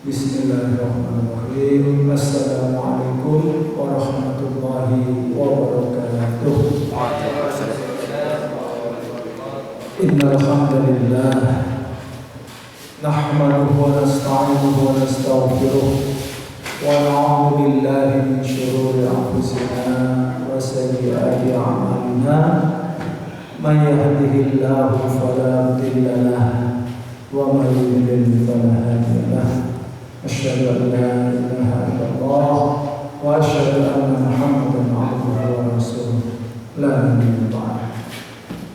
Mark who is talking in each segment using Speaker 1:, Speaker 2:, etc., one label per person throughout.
Speaker 1: Bismillahirrahmanirrahim. Assalamualaikum warahmatullahi wabarakatuh. Innal hamdalillah nahmaduhu wa nasta'inuhu wa nastaghfiruh wa na'udzu billahi min shururi anfusina wa sayyiati a'malina. May yahdihillahu fala mudilla lahu wa may yudlil fala hadiya lahu. Asyhadu an la ilaha illallah wa asyhadu anna Muhammadan abduhu wa rasuluh. La nabiyya ba'd.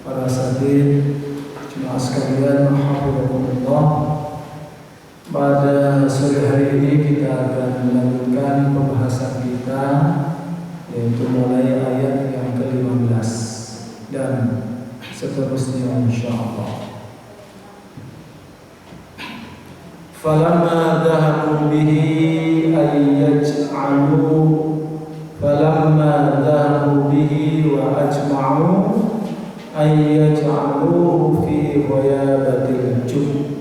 Speaker 1: Para hadirin jemaah sekalian, alhamdulillah, pada sore hari ini kita akan melanjutkan pembahasan kita, yaitu mulai ayat yang ke-15 dan seterusnya insyaallah. Falamma dhahabu bihi wa ajma'u ayyaj'aluhu fi ghayabatil jub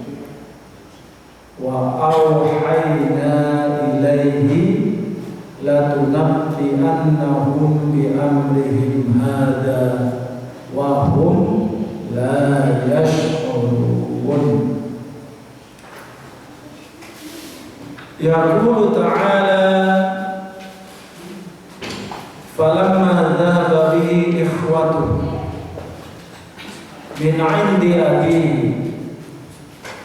Speaker 1: wa awhayna ilayhi latunabbi'annahum bi amrihim hadha wa hum la yash'urun. Yaqulu ta'ala falamma dhahaba bihi ikhwatuhu min 'indi abihi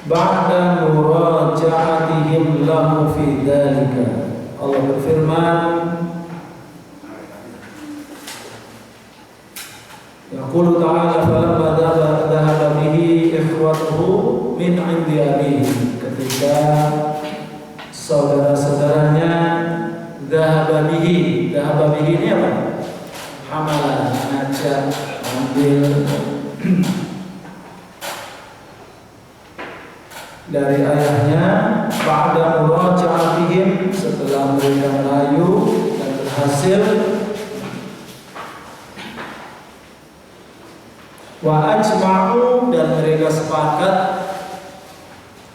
Speaker 1: ba'da muraja'atihim lahu fi dhalika. Allah berfirman, Yaqulu ta'ala falamma dhahaba bihi ikhwatuhu min 'indi abihi, ketika saudara-saudaranya dhahaba bihi ini apa? Hamalan, ngajak, ambil dari ayahnya. Ba'da muraja'atihim, setelah mereka melayu dan berhasil. Wa ajma'u, dan mereka sepakat.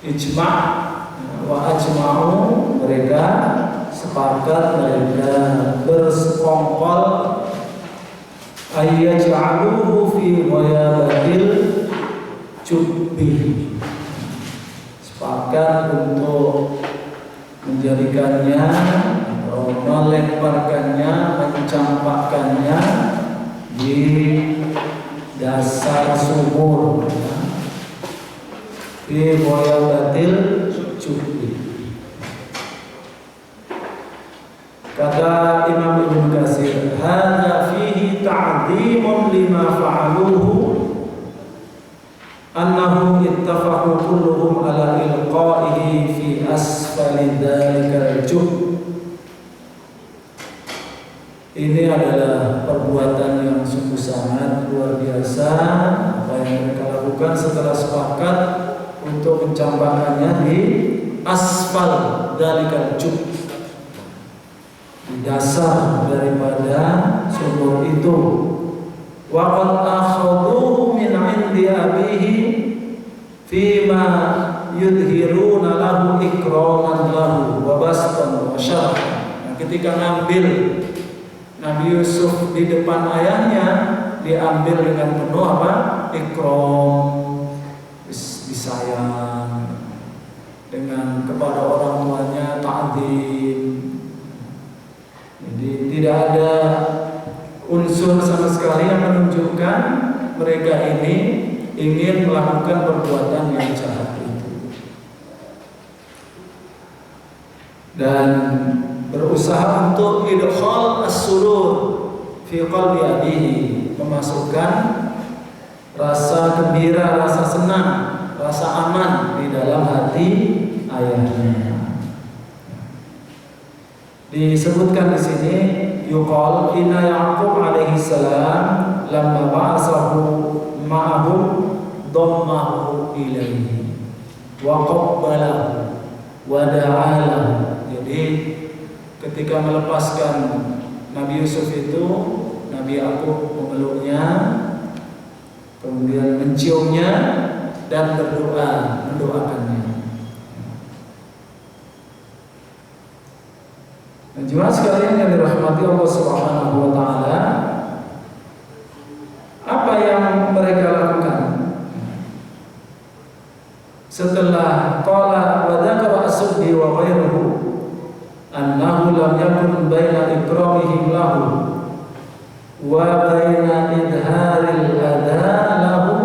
Speaker 1: Ijma'. Wa ajma'u, mereka sepakat, mereka bersekongkol, ayyaj'aluhu fi ghayabatil jubbi, sepakat untuk menjadikannya atau melemparkannya, mencampakkannya di dasar sumur, fi ghayabatil jubbi. Kata Imam Ibnu Katsir, hadza fihi ta'dhimun lima fa'aluhu annahum ittafaqu kulluhum ala ilqa'ihi fi asfali dzalikal jub. Ini adalah perbuatan yang sungguh sangat luar biasa apa yang mereka lakukan setelah sepakat untuk mencampakkannya di asfal dzalikal jub, di dasar daripada sumur itu. Wa qad akhadhuhu min 'indi abihi fima yudhiruna lahu ikraman lahu wa bastan wa syarhan. Nah, ketika ngambil Nabi Yusuf di depan ayahnya, diambil dengan penuh apa? Ikram, disayang, dengan kepada orang tuanya ta'zim. Jadi tidak ada unsur sama sekali yang menunjukkan mereka ini ingin melakukan perbuatan yang jahat itu, dan berusaha untuk idkhal as-surur fi qalbi abihi, memasukkan rasa gembira, rasa senang, rasa aman di dalam hati ayahnya. Disebutkan di sini, yuqal inna Yaqub alaihi salam lamma ba'asahu ma'ahum dhammahu ilaihi wa qabbalahu wa da'alahu. Jadi ketika melepaskan Nabi Yusuf itu, Nabi Yaqub memeluknya, kemudian menciumnya dan berdoa, mendoakannya. Nah, jemaah sekalian yang dirahmati Allah Subhanahu wa taala, apa yang mereka lakukan? Setelah qala wa dzakara as-suddi wa ghairuhu annahu lam yakun baina ikramihim lahu wa baina idharil adha lahu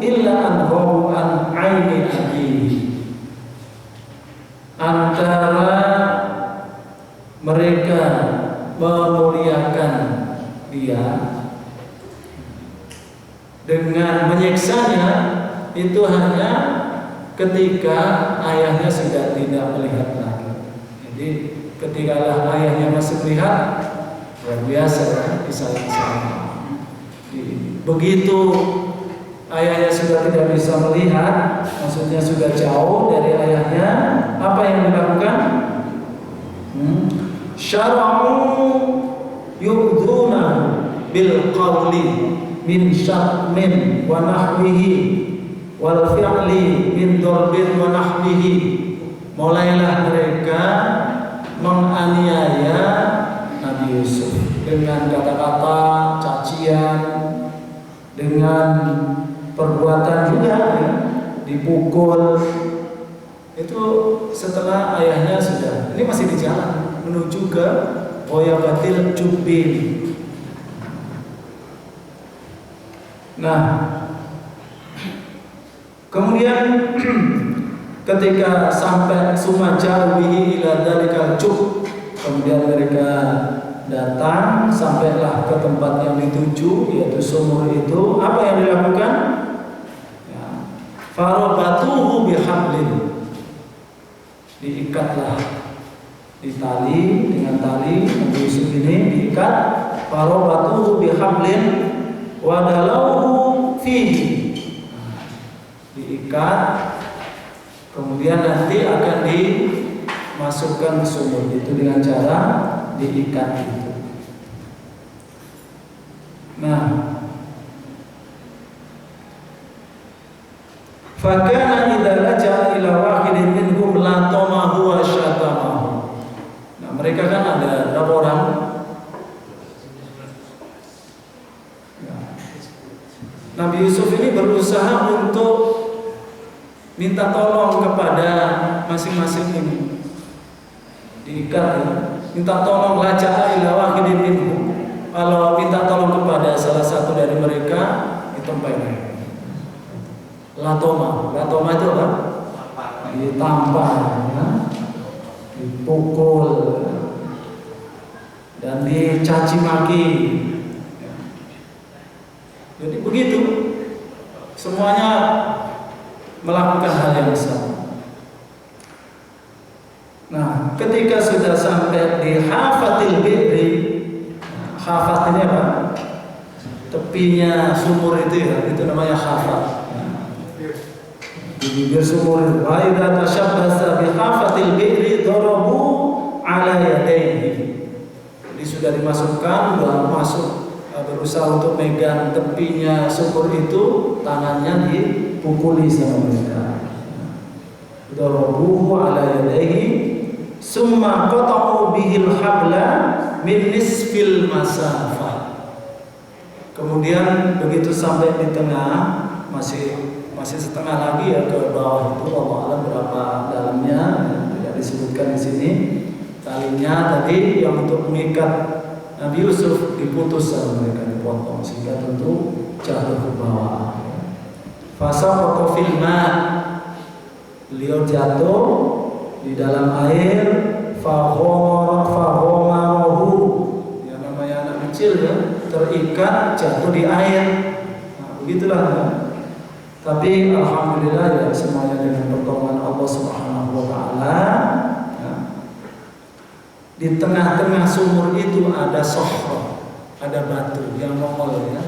Speaker 1: illa an ghabu an aini abihi. Antara mereka memuliakan dia dengan menyiksanya itu hanya ketika ayahnya sudah tidak melihat lagi. Jadi ketika ayahnya masih melihat, luar biasa disayang-sayang. Begitu ayahnya sudah tidak bisa melihat, maksudnya sudah jauh dari ayahnya, apa yang dilakukan? Syara'u yu'dhunahu bil qawli min syatmin wa nahwihi wal fi'li min darbin wa nahwihi. Mulailah mereka menganiaya Nabi Yusuf dengan kata-kata cacian, dengan perbuatan juga ya, dipukul. Itu setelah ayahnya sudah, ini masih di jalan menuju ke Ghayabatil Jubbin. Nah, kemudian ketika sampai sumaja bihi ila dzalikal jub, kemudian mereka datang sampailah ke tempat yang dituju, yaitu sumur itu. Apa yang dilakukan? Ya, farabatuhu bihablin, diikatlah ditali dengan tali. Nabi Yusuf ini diikat, farabatuhu bihablin wa dalauhu fihi, diikat, kemudian nanti akan dimasukkan ke sumur itu dengan cara diikat itu. Nah, fakana idza laja ila wahidin minhum la tamahu wa syatamahu. Nah, mereka kan ada berapa orang? Nabi Yusuf ini berusaha untuk minta tolong kepada masing-masing ini, diikat ya. Minta tolong laja'a ila wahidin minhum, kalau minta tolong kepada salah satu dari mereka ditempelin. Latoma itu apa? Ditampar ya, dipukul dan dicaci maki. Jadi begitu, semuanya melakukan hal yang sama. Nah, ketika sudah sampai di Hafatil Bi'ri, hafat ini apa? Tepinya sumur itu ya, itu namanya hafat. Di bibir sumur, wa idza tashabbasa bi hafatil bi'ri darabu ala yadayhi. Jadi sudah dimasukkan, sudah masuk, berusaha untuk megang tepinya sumur itu, tangannya dipukuli sama mereka. Darabuhu ala yadayhi summa qata'u bihil habla min nisfil masafah. Kemudian begitu sampai di tengah, masih setengah lagi ya ke bawah itu, Allah alam berapa dalamnya tidak disebutkan di sini. Talinya tadi yang untuk mengikat Nabi Yusuf diputus sama mereka, dipotong sehingga tentu jatuh ke bawah. Fasaqata fil ma', beliau jatuh di dalam air. Faghomarahu, yang namanya anak kecil ya, terikat jatuh di air. Nah, begitulah ya. Tapi alhamdulillah ya, semuanya dengan pertolongan Allah Subhanahu wa taala ya. Di tengah-tengah sumur itu ada sohro, ada batu yang nongol ya.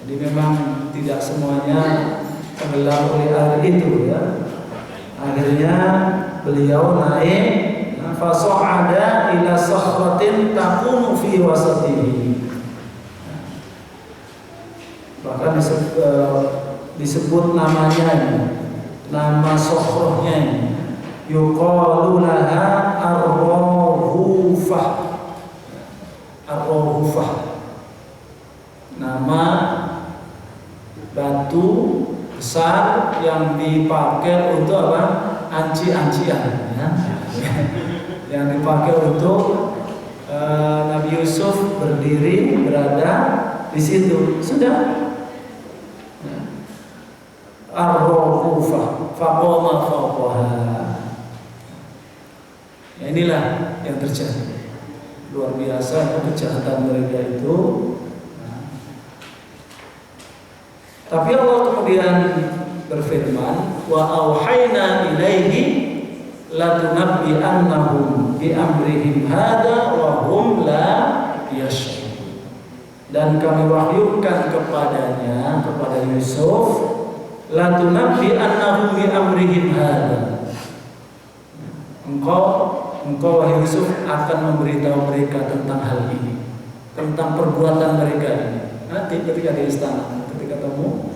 Speaker 1: Jadi memang tidak semuanya tenggelam oleh air itu ya. Akhirnya beliau naik, faso'ada ila sakhratin takunu fi wasatihi. Bahkan disebut namanya ini, nama sokhrohnya ini. yuqalu laha ar-rahufah. Ar-rahufah nama batu besar yang dipakai untuk apa? Anci-ancian ya. Yang dipakai untuk Nabi Yusuf berdiri berada di situ. Sudah. Ar-rahufah faqama fawqaha. Ya, inilah yang terjadi. Luar biasa kejahatan mereka itu. Tapi Allah kemudian berfirman, wa auhayna ilaihi latunabbi'annahum bi amrihim hada wa hum la yash'urun. Dan kami wahyukan kepadanya, kepada Yusuf, latunabbi'annahum bi amrihim hada. Engkau wahai Yusuf akan memberitahu mereka tentang hal ini, tentang perbuatan mereka ini. Nanti ketika di istana, ketika ketemu,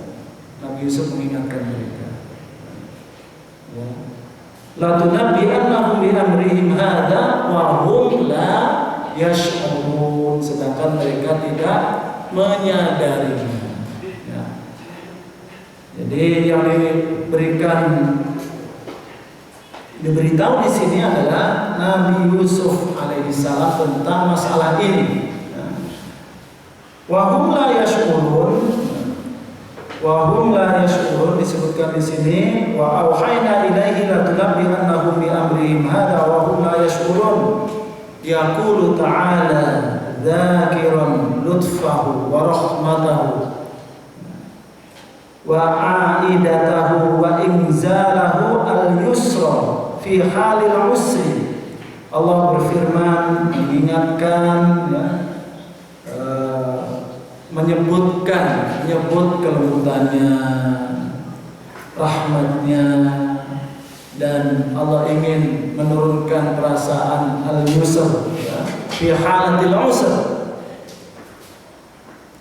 Speaker 1: Nabi Yusuf mengingatkan mereka. Ya. La tunabbi'annahum bi amrihim hadza wa hum la yash'urun, sedangkan mereka tidak menyadarinya. Ya. Jadi yang diberitahu di sini adalah Nabi Yusuf alaihissalam tentang masalah ini. Wa hum la yash'urun. Wa hum la yash'urun disebutkan di sini, wa auhayna ilaihi latunabbi'annahum bi amrihim hadza wa hum la yash'urun. Yaqulu ta'ala dzakiran lutfahu wa rahmatahu wa a'idatahu wa inzalahu al-yusra fi halil usri. Allah berfirman mengingatkan ya, menyebut kelembutannya, rahmatnya, dan Allah ingin menurunkan perasaan al-yusr ya, fi halatil usr.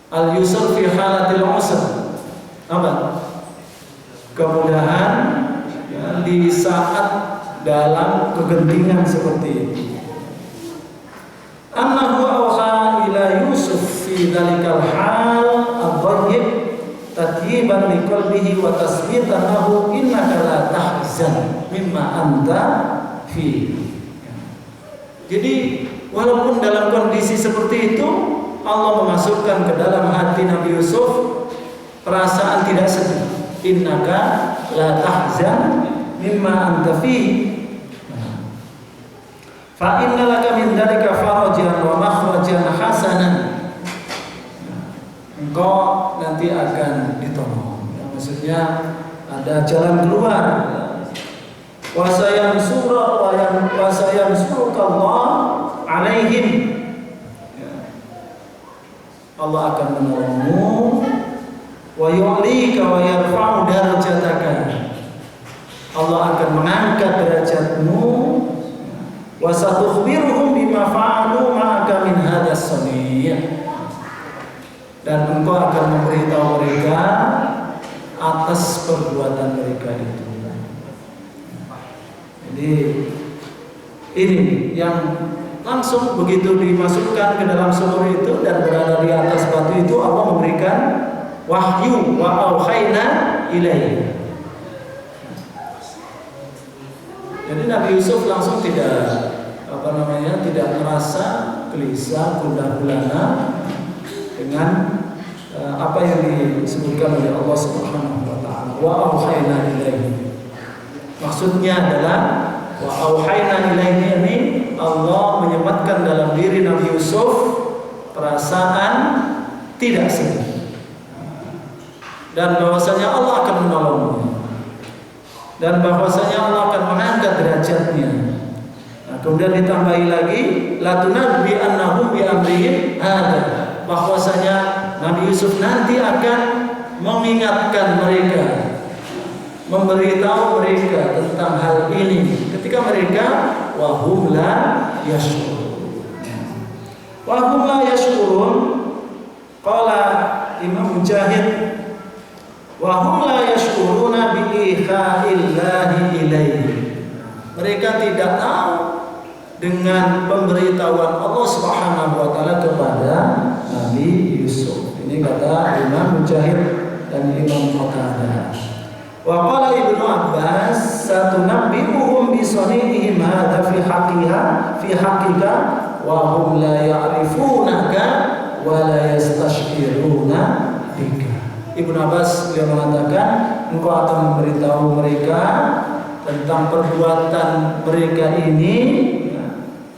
Speaker 1: Al-yusr fi halatil usr apa? Kemudahan ya, di saat dalam kegentingan seperti ini. Annahu awha ila Yusuf fi dzalikal hal ad-dayyiq tatyiban liqalbihi wa tasbitan lahu innaka la tahzan mimma anta fi. Jadi walaupun dalam kondisi seperti itu, Allah memasukkan ke dalam hati Nabi Yusuf perasaan tidak sedih. Innaka la tahzan mimma anta fi. Fa inna laka min dzalika farajan wa makhrajan hasanan. Engkau nanti akan ditolong. Ya, maksudnya ada jalan keluar. Wa sayansurukallah alaihim. Allah akan menolongmu. Wa yu'lika wa yarfa'u darajataka. Allah akan mengangkat derajatmu. Wa satukhbiruhum bima fa'alu ma'aka min hadzal sani'. Dan engkau akan memberitahu mereka atas perbuatan mereka itu. Jadi ini yang langsung begitu dimasukkan ke dalam sumur itu dan berada di atas batu itu, Allah memberikan wahyu wa auhayna ilaihi. Jadi Nabi Yusuf langsung tidak merasa gelisah, gundah gulana dengan apa yang disebutkan oleh Allah Subhanahu wa taala. Wa auhayna ilaihi. Maksudnya adalah wa auhayna ilaihi ini Allah menyematkan dalam diri Nabi Yusuf perasaan tidak sedih. Dan bahwasanya Allah akan menolongnya. Dan bahwasanya Allah akan mengangkat derajatnya. Nah, kemudian ditambahi lagi latunabbi'annahum bi amrihim hada, bahwasanya Nabi Yusuf nanti akan mengingatkan mereka, memberitahu mereka tentang hal ini ketika mereka wahum la yashurun. Wahum la yashurun, qala Imam Mujahid, wahum la yashuruna bi ikhaillahi ilaihi. Mereka tidak tahu dengan pemberitahuan Allah Subhanahu wa taala kepada Nabi Yusuf. Ini kata Imam Mujahid dan Imam Qatadah. Wa qala Ibnu Abbas satunabbi'uhum bi sani'ihim hadza fi haqqika wa hum la ya'rifunaka wa la yastashiruna bika. Ibnu Abbas beliau mengatakan, engkau akan memberitahu mereka tentang perbuatan mereka ini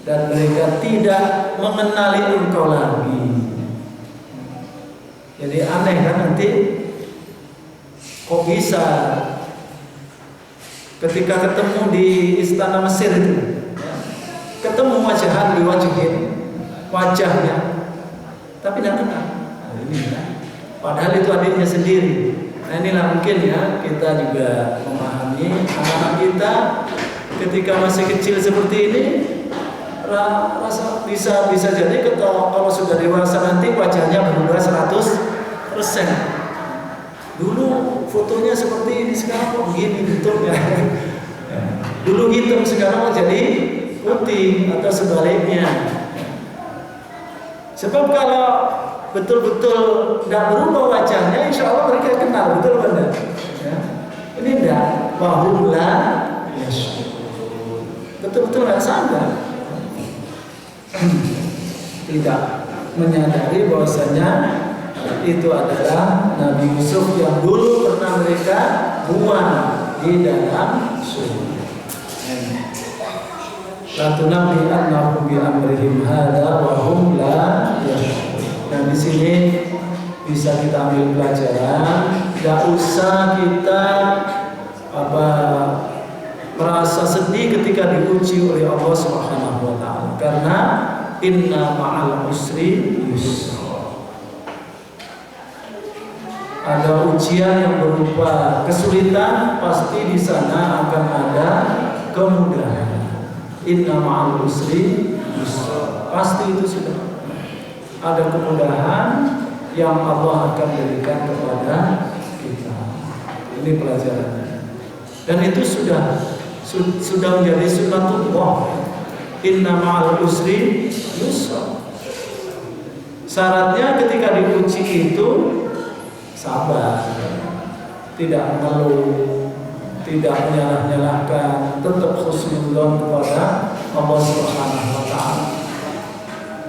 Speaker 1: dan mereka tidak mengenali engkau lagi. Jadi aneh kan nanti kok bisa ketika ketemu di istana Mesir itu ketemu wajahan diwajihin wajahnya tapi tidak kenal. Nah, ini kan padahal itu adiknya sendiri. Nah inilah mungkin ya kita juga memahami anak-anak kita ketika masih kecil seperti ini rasa bisa jadi kalau sudah dewasa nanti wajahnya berubah 100%. Dulu fotonya seperti ini, sekarang kok begini bentuknya. Dulu hitam, sekarang jadi putih atau sebaliknya. Sebab kalau betul-betul tidak berubah wajahnya, insya Allah mereka kenal, betul benar. Ya. Ini tidak, wahumlah, betul-betul nggak sadar, tidak menyadari bahwasanya itu adalah Nabi Yusuf yang dulu pernah mereka buang di dalam sumur. Satu nabi annahum bi amrihim hadza wa hum la yashurun. Dan di sini bisa kita ambil pelajaran, tidak usah kita merasa sedih ketika diuji oleh Allah Subhanahu wa taala, karena inna ma'al usri yusra. Ada ujian yang berupa kesulitan, pasti di sana akan ada kemudahan. Inna ma'al usri yusra. Pasti itu sudah ada kemudahan yang Allah akan berikan kepada kita. Ini pelajarannya. Dan itu sudah menjadi sunnatullah. Inna ma'al usri yusra. Syaratnya ketika diuji itu sabar, tidak mengeluh, tidak menyalah-nyalahkan, tetap husnudzon kepada Allah Subhanahu wa taala.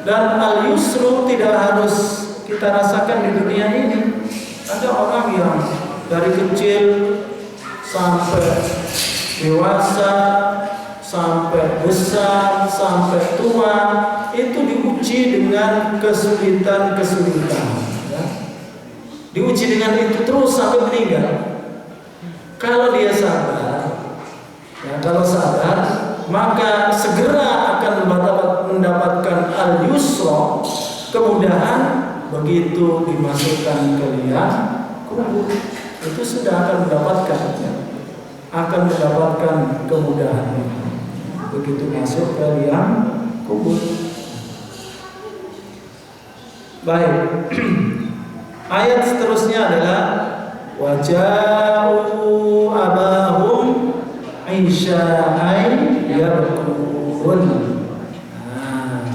Speaker 1: Dan al-yusru tidak harus kita rasakan di dunia ini. Ada orang yang dari kecil sampai dewasa, sampai besar, sampai tua, itu diuji dengan kesulitan-kesulitan, ya. Diuji dengan itu terus sampai meninggal. Kalau dia sabar, ya, kalau sabar, maka segera akan mendapatkan al-yusra, kemudahan. Begitu dimasukkan ke liang kubur, itu sudah akan mendapatkan, ya, akan mendapatkan kemudahan. Begitu masuk ke liang kubur. Baik. Ayat seterusnya adalah waja'u abahum isya'ai yabkun. Nah,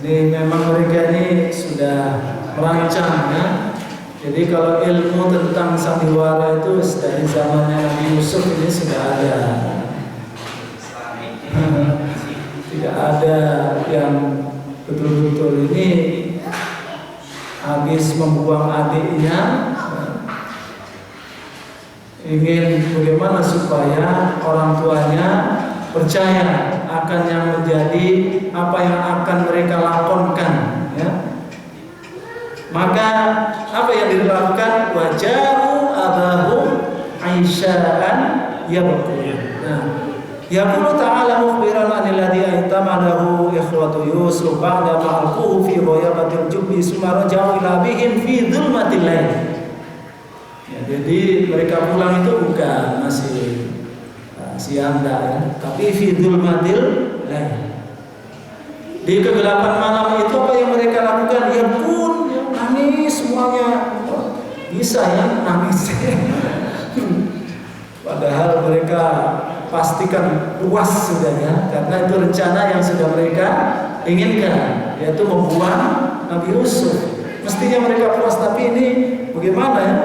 Speaker 1: ini memang mereka ini sudah merancang, ya. Jadi kalau ilmu tentang sandiwara itu dari zamannya Nabi Yusuf ini sudah ada. Tidak ada yang betul-betul ini habis membuang adiknya, ingin bagaimana supaya orang tuanya percaya akan yang menjadi apa yang akan mereka lakonkan, ya. Maka apa yang dilakukan? Wajahu abahum aisyaan yabkun. Nah, yaqulu ta'ala mukhbiran 'anil ladzi aitamadahu ikhwatu Yusuf ba'da ma'alquhu fi ghayabatil jubbi summa raja'u ila bihim fi dhulmatil lail. Ya, jadi mereka pulang itu bukan masih siang ya, tapi fi dhulmatil lail. Di kegelapan malam itu apa yang mereka lakukan? Ya pun nangis semuanya. Bisa ya nangis. Padahal mereka pastikan puas sudah ya, karena itu rencana yang sudah mereka inginkan, yaitu membuang Nabi Yusuf. Mestinya mereka puas, tapi ini bagaimana ya?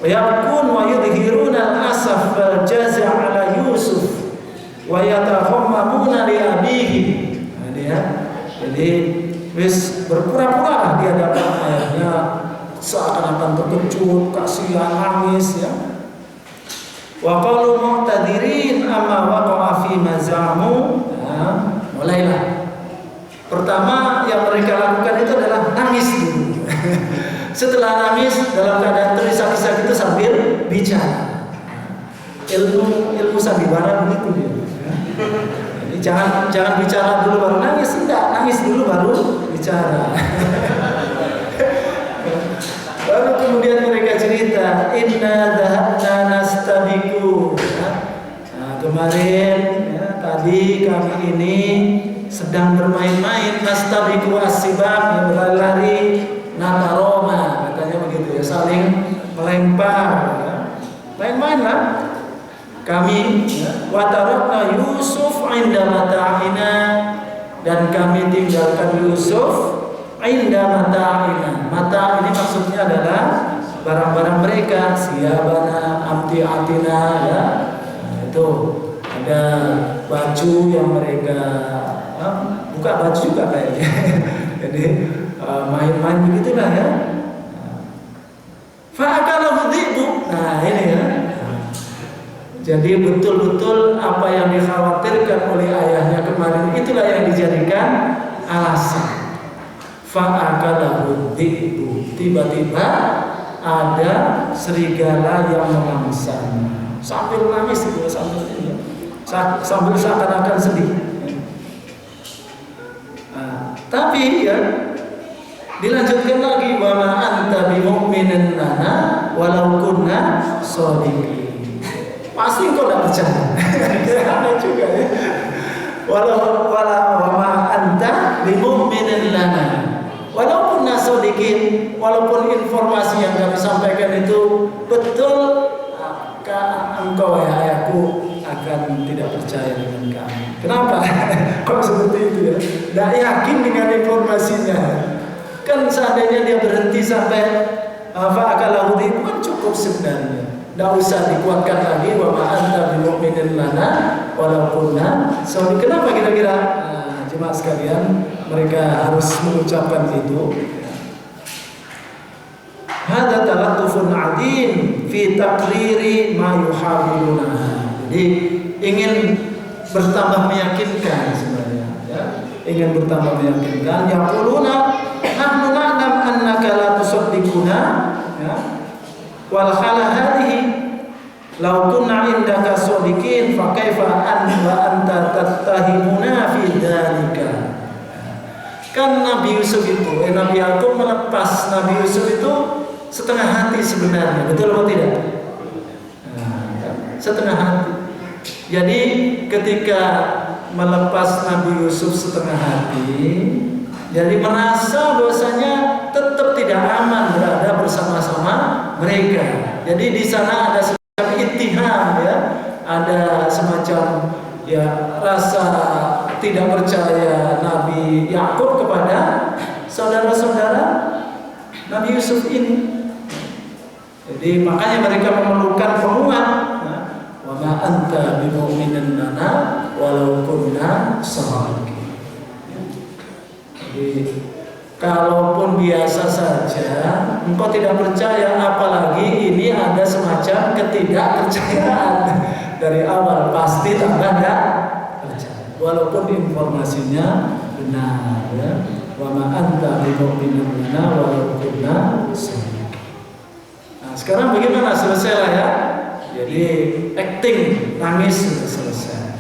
Speaker 1: Yaqun wa yudhiruna al-asaf wal jaza' ala Yusuf wa yatahammamuna li abihi. Jadi wis berpura-pura di hadapan ayahnya, seakan-akan terkejut, kasihan, nangis ya. Wa qalu mu'tadirin amma waqa'a fi mazamu. Mulailah. Pertama yang mereka lakukan itu adalah nangis dulu. Setelah nangis dalam keadaan terisak-isak itu sambil bicara. Ilmu sandiwara begitu dia. Jadi jangan bicara dulu baru nangis, enggak, nangis dulu baru bicara. Baru kemudian mereka cerita, inna dhahabna nastabiqu. Nah, kemarin ya, tadi kami ini sedang bermain-main, nastabiqu as-sibaq, yang berlari, nataroma, katanya begitu ya, saling melempar ya. Main-main lah kami ya. Wa tarakna Yusuf 'inda mata'ina, dan kami tinggalkan Yusuf 'inda mata'ina. Mata ini maksudnya adalah barang-barang mereka, siyabana, amtiatina ya. Nah, itu ada baju yang mereka buka baju juga kayaknya. Jadi main-main begitulah ya. Fa'akalahu dhi'bu. Nah ini ya. Jadi betul-betul apa yang dikhawatirkan oleh ayahnya kemarin itulah yang dijadikan alasan. Fa'akalahu dhi'bu. Tiba-tiba ada serigala yang memangsanya. Sambil nangis gitu, sambil seakan-akan sedih. Tapi ya dilanjutkan lagi, wa ma anta bimu'minin lana walau kunna shadiqin. Pasti kau tidak percaya. Aneh juga ya. Walau wa ma anta bimu'minin lana walau kunna shadiqin, walaupun informasi yang kami sampaikan itu betul, maka engkau ya ayahku akan tidak percaya dengan kami. Kenapa? Kok seperti itu ya? Tidak yakin dengan informasinya. Kan seandainya dia berhenti sampai fa'akalahu dhi'bu kan cukup sebenarnya. Tidak usah dikuatkan lagi, wa ma anta bimu'minin lana walau kunna shadiqin. Kenapa kira-kira jemaah sekalian mereka harus mengucapkan itu? Hadza talattufun 'adim fi taqriri ma yuhawiluna. Jadi ingin bertambah meyakinkan sebenarnya ya. Ingin bertambah meyakinkan, yaquluna nahnu na'lam annaka la tusaddiquna ya. Wal khala hadhihi law kunna indaka shadiqin fa kaifa anta tattahimuna fi dzalika. Kan Nabi Yusuf itu, Nabi Yakub melepas Nabi Yusuf itu setengah hati sebenarnya, betul atau tidak? Setengah hati. Jadi ketika melepas Nabi Yusuf setengah hati, jadi merasa bahwasanya tetap tidak aman berada bersama-sama mereka. Jadi di sana ada semacam ittiham ya, ada semacam ya rasa tidak percaya Nabi Yakub kepada saudara-saudara Nabi Yusuf ini. Jadi makanya mereka memerlukan penguat. Wa ma anta bimu'minin lana walau kunna shadiqin. Jadi kalaupun biasa saja engkau tidak percaya, apalagi ini ada semacam ketidakpercayaan dari awal, pasti tambah tidak percaya walaupun informasinya benar ya. Wa ma anta bimu'minin lana walau kunna shadiqin. Nah, sekarang bagaimana? Selesai lah ya. Jadi acting nangis sudah selesai.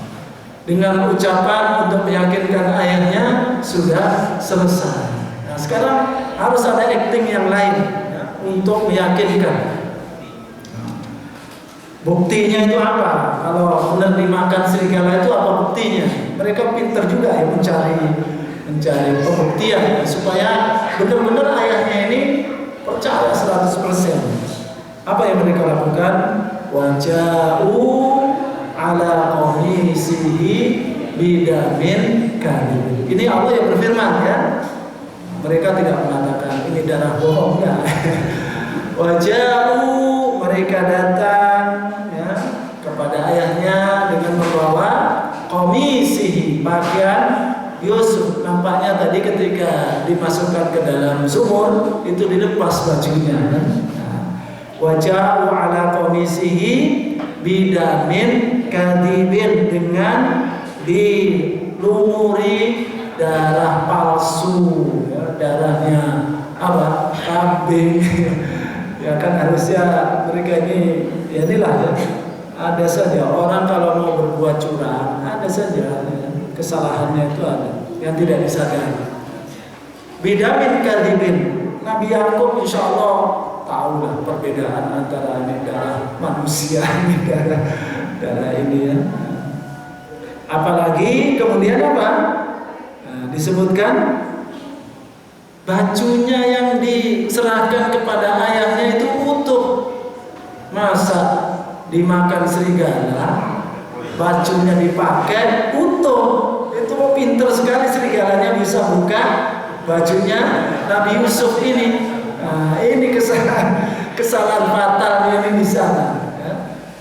Speaker 1: Dengan ucapan untuk meyakinkan ayahnya sudah selesai. Nah, sekarang harus ada acting yang lain ya, untuk meyakinkan. Buktinya itu apa? Kalau benar dimakan serigala itu apa buktinya? Mereka pintar juga ya mencari pembuktian supaya benar-benar ayahnya ini percaya 100%. Apa yang mereka lakukan? Waja'u ala qamisihi bidamin kadhib. Ini Allah yang berfirman ya. Mereka tidak mengatakan ini darah bohong ya. Waja'u, mereka datang ya kepada ayahnya dengan membawa qamisihi, pakaian Yusuf. Nampaknya tadi ketika dimasukkan ke dalam sumur itu dilepas bajunya. Waja'u ala qamisihi bidamin kadhibin, dengan dilumuri darah palsu ya, darahnya apa? Kambing. Ya kan harusnya mereka ini ya inilah ya. Ada saja orang kalau mau berbuat curang, ada saja ya, kesalahannya itu ada yang tidak disadari. Bidamin kadhibin. Nabi Yakub insyaallah tahu lah perbedaan antara ini darah manusia, ini darah ini ya. Apalagi kemudian apa? Nah, disebutkan bajunya yang diserahkan kepada ayahnya itu utuh. Masa dimakan serigala, bajunya dipakai utuh? Itu pinter sekali serigalanya bisa buka bajunya Nabi Yusuf ini. Nah, ini kesalahan fatalnya ini di sana. Ya.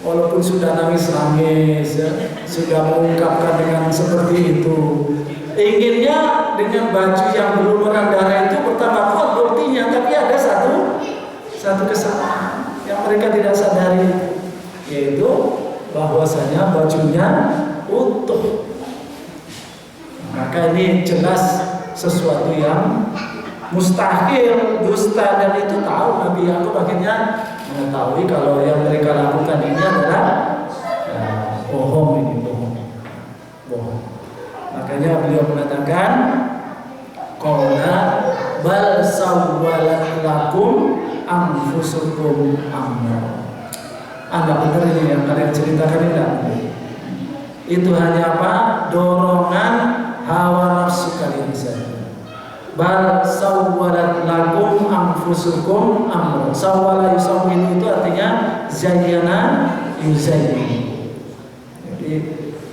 Speaker 1: Walaupun sudah nangis-nangis, ya, sudah mengungkapkan dengan seperti itu, inginnya dengan baju yang berlumuran darah itu bertambah kuat buktinya, tapi ada satu kesalahan yang mereka tidak sadari, yaitu bahwasanya bajunya utuh. Maka ini jelas sesuatu yang mustahil, dusta, dan itu tahu Nabi Yakub akhirnya mengetahui kalau yang mereka lakukan ini adalah bohong. Makanya beliau mengatakan qala bal sawwalat lakum anfusukum amra. Anda benar ini yang kalian ceritakan ini? Itu hanya apa? Dorongan hawa nafsu kalian saja. Bal sawwalat lakum anfusukum amra. Sawwala yusawwin itu artinya zayyana yuzayyin. Jadi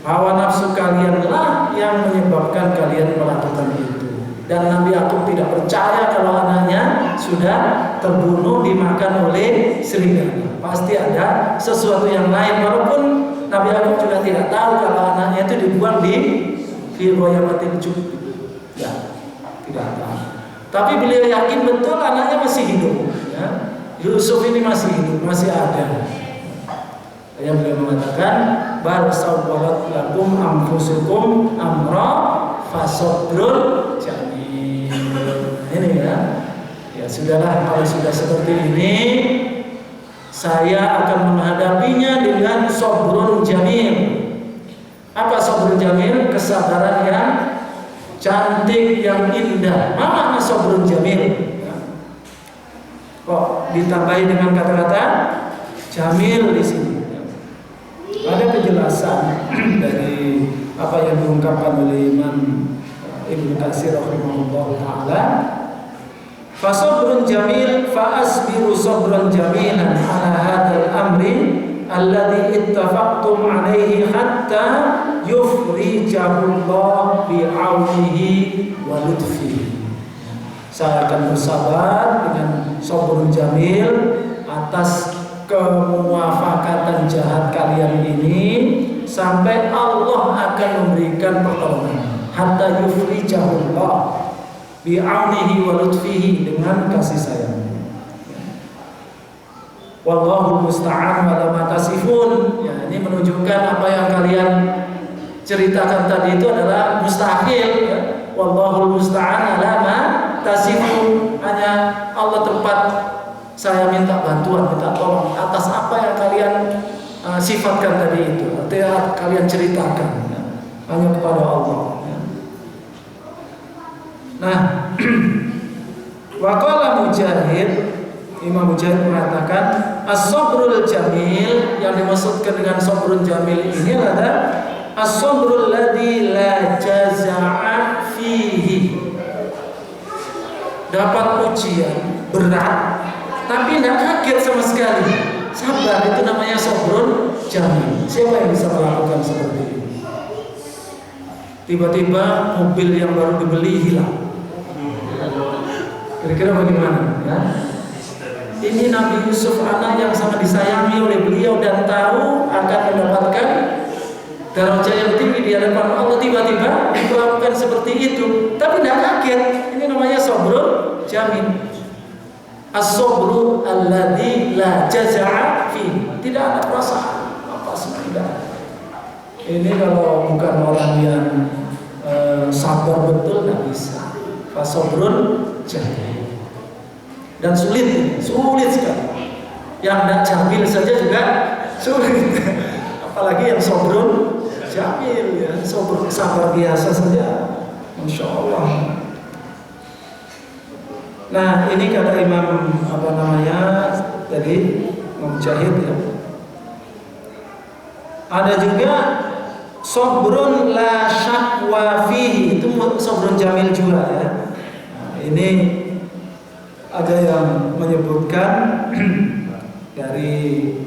Speaker 1: hawa nafsu kalianlah yang menyebabkan kalian melakukan itu. Dan Nabi Yakub tidak percaya kalau anaknya sudah terbunuh dimakan oleh serigala. Pasti ada sesuatu yang lain. Walaupun Nabi Yakub juga tidak tahu kalau anaknya itu dibuang di Ghayyabatil Jubb. Ya, tidak tahu. Tapi beliau yakin betul anaknya masih hidup. Ya. Yusuf ini masih hidup, masih ada. Yang beliau mengatakan bal sawwalat lakum anfusukum amra fasabrun jamil. Ini ya. Ya sudahlah, kalau sudah seperti ini saya akan menghadapinya dengan sabrun jamil. Apa sabrun jamil? Kesabaran yang cantik, yang indah. Apa makna sabrun jamil? Kok ditambahi dengan kata-kata jamil di sini? Ada penjelasan dari apa yang diungkapkan oleh Imam Ibnu Katsir rahimahullah taala. Fa sabrun jamil fa asbiru sabran jamilan ala hadzal amri alladhi ittafaqtum alaihi hatta yufrijahu Allah bi'aunihi wa lutfihi. Saya akan bersabar dengan sabrun jamil atas kemuwafaqatan jahat kalian ini sampai Allah akan memberikan pertolongan. Hatta yufrijahullah bi'aunihi wa lutfihi, dengan kasih sayang. Wallahu musta'an wa la tasifun. Ya, ini menunjukkan apa yang kalian ceritakan tadi itu adalah mustahil. Ya. Wallahu musta'an ala ma tasifun. Hanya Allah tempat saya minta bantuan, minta tolong atas apa yang kalian sifatkan tadi itu, artinya kalian ceritakan ya, hanya kepada Allah. Ya. Nah, waqala Mujahid, Imam Mujahid mengatakan as-sabrul jamil, yang dimaksudkan dengan sabrul jamil ini adalah as-sabrul ladzi la jaza'a fihi. Dapat ujian berat tapi tidak kaget sama sekali. Sabar itu namanya sabrun jamil. Siapa yang bisa melakukan seperti ini? Tiba-tiba mobil yang baru dibeli hilang. Kira-kira bagaimana? Ya? Ini Nabi Yusuf, anak yang sangat disayangi oleh beliau dan tahu akan mendapatkan darajat yang tinggi di hadapan Allah, tiba-tiba diperlakukan seperti itu, tapi tidak kaget. Ini namanya sabrun jamil. As-sabru alladzi la jaza'a fi. Tidak ada perasaan apa sebenarnya. Ini kalau bukan orang yang sabar betul tidak bisa. Fasabrun jamil. Dan sulit sekali. Yang tidak jamil saja juga sulit. Apalagi yang sabrun jamil, ya, sabar biasa saja, Masya Allah. Nah, ini kata Imam tadi Mujahid, ya. Ada juga sabrun la syaqwa fihi, itu sabrun jamil juga, ya. Nah, ini ada yang menyebutkan dari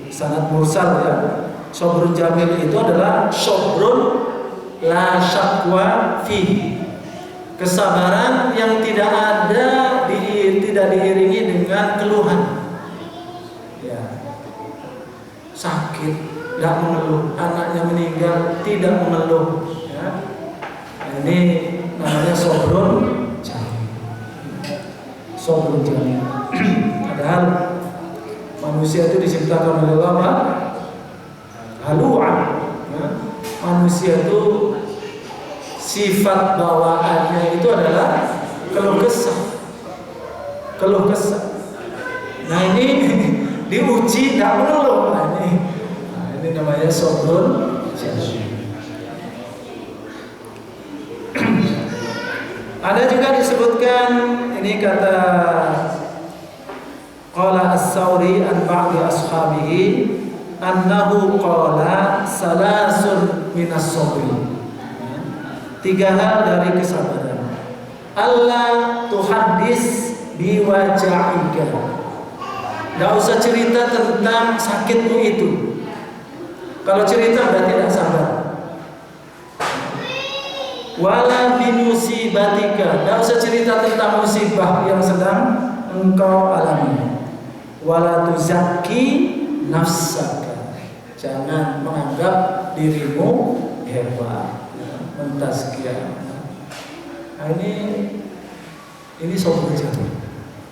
Speaker 1: sanad mursal, ya. Sabrun jamil itu adalah sabrun la syaqwa fihi, kesabaran yang tidak diiringi dengan keluhan. Ya. Sakit tidak mengeluh, anaknya meninggal tidak mengeluh, ya. Nah, ini namanya sabrun jamil. Sabrun jamil. Padahal manusia itu diciptakan oleh Allah halu'an, ya. Manusia itu sifat bawaannya itu adalah keluh kesah. Nah, ini diuji tidak mengeluh. Nah, ini namanya sabrun jamil. Ada juga disebutkan, ini kata qala as-Sauri an ba'di ashabihi annahu qala salasun minas sabri. 3 hal dari kesabaran. Allah tuhaddis biwaja'ika. Tidak usah cerita tentang sakitmu itu. Kalau cerita berarti tidak sabar. Wala bimusibatika. Tidak usah cerita tentang musibah yang sedang engkau alami. Wala tuzakki nafsaka. Jangan menganggap dirimu hebat, mentazkiyah. Nah, ini sabrun jamil.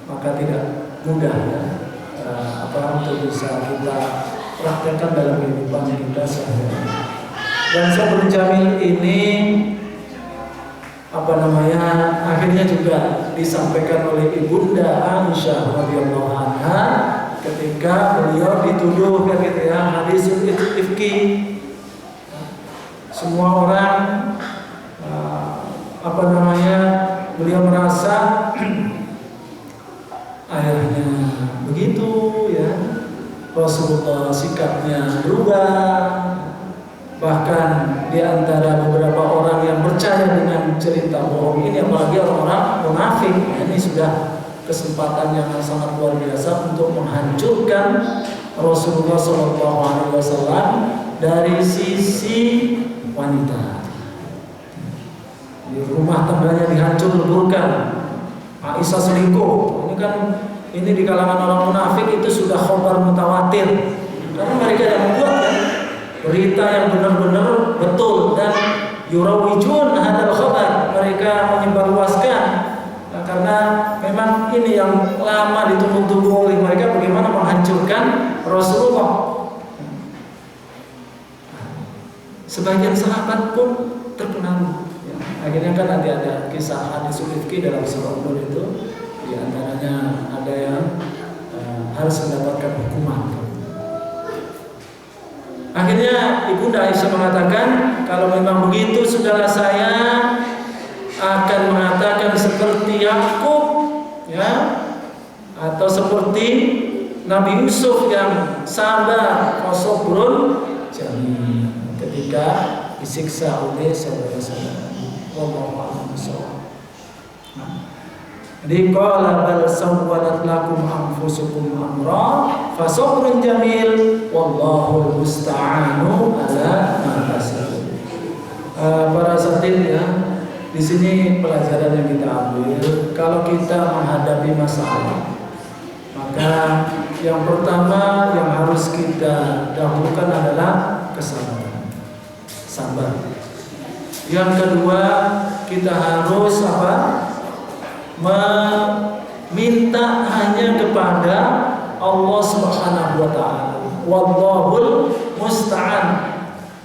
Speaker 1: Maka tidak mudah, ya, untuk bisa kita praktekkan dalam kehidupan kita sehari-hari. Dan sabrun jamil ini akhirnya juga disampaikan oleh Ibunda Aisyah radhiyallahu anha ketika beliau dituduh, hadisul ifki. Semua orang beliau merasa ayahnya begitu, ya. Rasulullah sikapnya berubah. Bahkan di antara beberapa orang yang percaya dengan cerita bohong ini, apalagi orang-orang munafik, ini sudah kesempatan yang sangat luar biasa untuk menghancurkan Rasulullah SAW dari sisi wanita. Di rumah tangganya dihancur-leburkan. Aisyah selingkuh. Ini di kalangan orang munafik itu sudah khabar mutawatir. Karena mereka yang membuat, kan, berita yang benar-benar betul, dan yurawijun hadal khabar, mereka menyebarluaskan. Nah, karena memang ini yang lama ditunggu-tunggu oleh mereka, bagaimana menghancurkan Rasulullah. Sebagian sahabat pun terpengaruh. Ya, akhirnya kan nanti ada kisah hadisul ifki dalam surah Nur itu. Di antaranya ada yang harus mendapatkan hukuman. Akhirnya Ibunda Aisyah mengatakan, kalau memang begitu, sudahlah, saya akan mengatakan seperti Yakub, ya, atau seperti Nabi Yusuf yang sabar, sabrun jamil, ketika disiksa oleh saudara-saudara. Wallahu a'lam bishawab. Jadi qala bal sawwalat lakum anfusukum amra fasabrun jamil wallahu musta'anu ala ma tasifun. Para asatidz ya, di sini pelajaran yang kita ambil, kalau kita menghadapi masalah, maka yang pertama yang harus kita dahulukan adalah kesabaran. Sabar. Yang kedua, kita harus meminta hanya kepada Allah Subhanahu wa taala. Wallahul musta'an.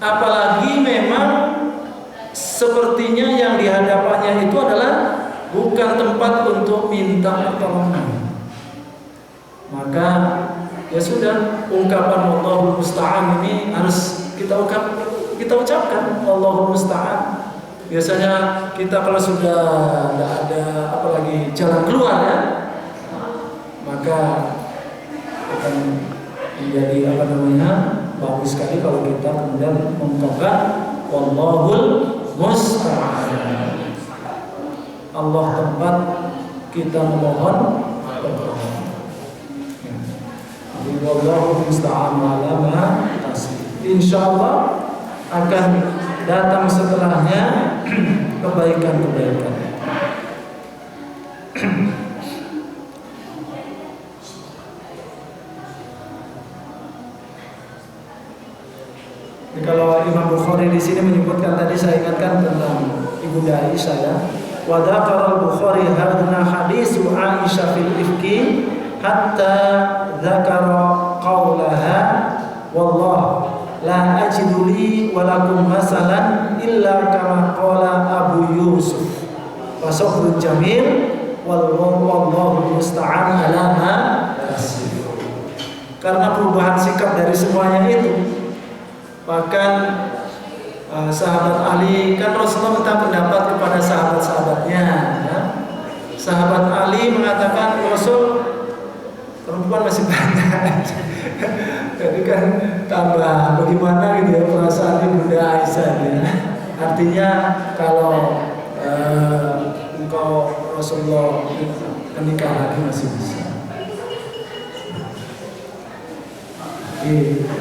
Speaker 1: Apalagi memang sepertinya yang dihadapannya itu adalah bukan tempat untuk minta pertolongan. Maka ya sudah, ungkapan Allahul musta'an ini harus kita ucapkan Allahul musta'an. Biasanya kita kalau sudah tidak ada apalagi jalan keluar ya, maka akan menjadi bagus sekali kalau kita kemudian mengungkapkan Wallahul musta'an. Allah tempat kita memohon pertolongan. Wallahu musta'an ala ma tasif. Insyaallah akan datang setelahnya kebaikan-kebaikan. Kalau Imam Bukhari di sini menyebutkan, tadi saya ingatkan tentang Ibunda Aisyah ya. Wa dzakara al-Bukhari hadna hadisu Aisyah fil ifki hatta dzakara qaulaha wallah la ajidu li wa lakum masalan illa kama qala Abu Yusuf wa sabrun jamil wallahu musta'an ala ma tasif. Karena perubahan sikap dari semuanya itu, bahkan sahabat Ali, kan Rasulullah minta pendapat kepada sahabat-sahabatnya ya. Sahabat Ali mengatakan, Rasul, perempuan masih banyak. Jadi kan tambah bagaimana gitu ya perasaan Ibunda Aisyah ya. Artinya kalau engkau Rasulullah menikah lagi masih bisa.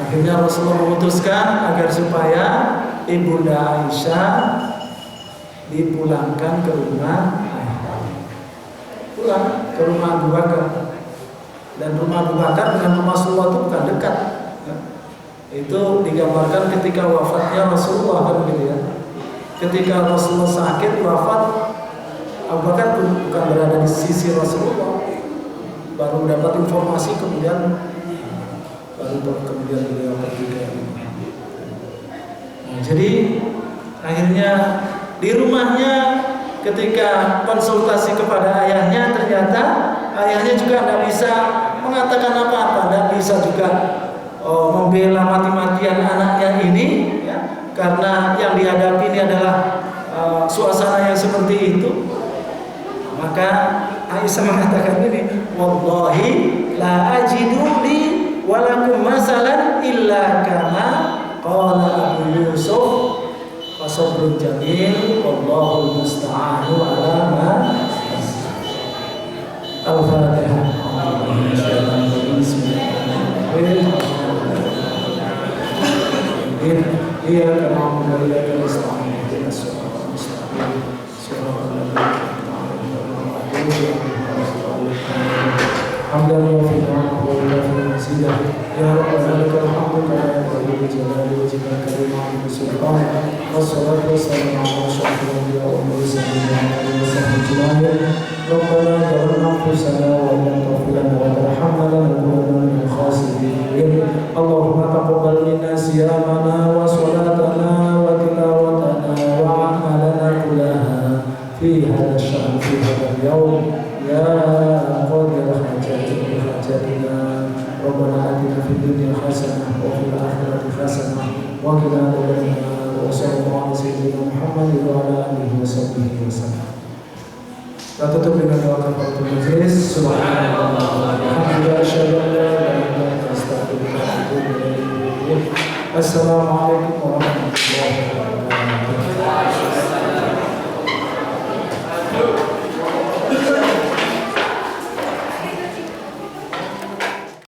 Speaker 1: Akhirnya Rasulullah memutuskan agar supaya Ibunda Aisyah dipulangkan ke rumah ayah, pulang ke rumah Abu Bakar. Dan rumah Abu Bakar dengan rumah Rasulullah itu bukan dekat. Itu digambarkan ketika wafatnya Rasulullah kan gitu ya. Ketika Rasulullah sakit wafat, Abu Bakar bukan berada di sisi Rasulullah. Baru dapat informasi kemudian beliau pergi ke jadi akhirnya di rumahnya ketika konsultasi kepada ayahnya, ternyata ayahnya juga tidak bisa mengatakan apa-apa, tidak bisa juga membela mati-matian anaknya ini ya, karena yang dihadapi ini adalah suasana yang seperti itu. Maka Aisyah mengatakan ini, wallahi la ajidu li walakum masalan illa kama qala Abu Yusuf fasabrun jamil wallahu musta'anu ala ma tasif. Al-Fatihah. Iya karena mulia Islam itu suara mustaqim suara hamdan wa fi'lan wa la sidah ya rabbana lakal hamdu kama yanbaghi li jalali wajhika karim wa sultan wassalatu wassalamu ala asyrafil anbiya'i wal mursalin wa ala alihi wa sahbihi ajma'in. Rabbana ظلمنا أنفسنا وإن لم تغفر لنا وترحمنا لنكونن من الخاسرين. اللهم تقبل منا صيامنا وصلاتنا وتلاوتنا وأعمالنا كلها في هذا الشهر في هذا اليوم يا قاضي الحاجات بحاجاتنا. ربنا آتنا في الدنيا حسنة وفي الآخرة حسنة وقنا عذاب النار. وصلى الله على سيدنا محمد وعلى آله وصحبه وسلم. Kita tutup dengan doa kafaratul majlis. Subhanallah walhamdulillah asyhadu an la ilaha illa anta astaghfiruka wa atubu ilaik. Assalamualaikum warahmatullahi wabarakatuh.